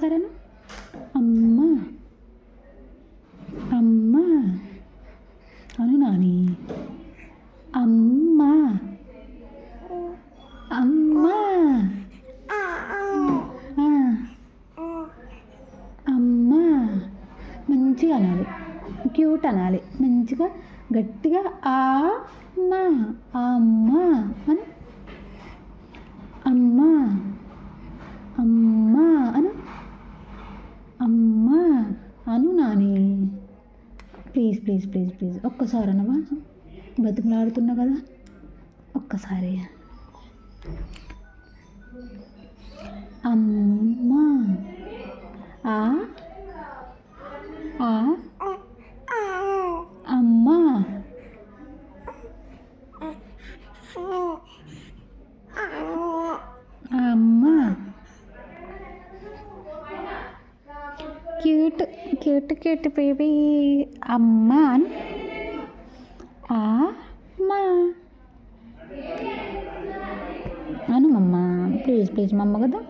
ఒక్కసారి అను. అమ్మ అమ్మ అను నాని. అమ్మ అమ్మ అమ్మ. మంచిగా అనాలి, క్యూట్ అనాలి, మంచిగా గట్టిగా అమ్మ అమ్మ అని. అమ్మ అమ్మ అను. అమ్మ అను Nani. Please please please please ఒక్కసారి అనవా? బతిమలాడుతున్నా కదా, ఒక్కసారి. అమ్మ ఆ ఆ అమ్మ. అమ్మ. Cute cute cute baby. అమ్మ అని. అమ్మ అను మమ్మ. ప్లీజ్ ప్లీజ్ మమ్మ కదా.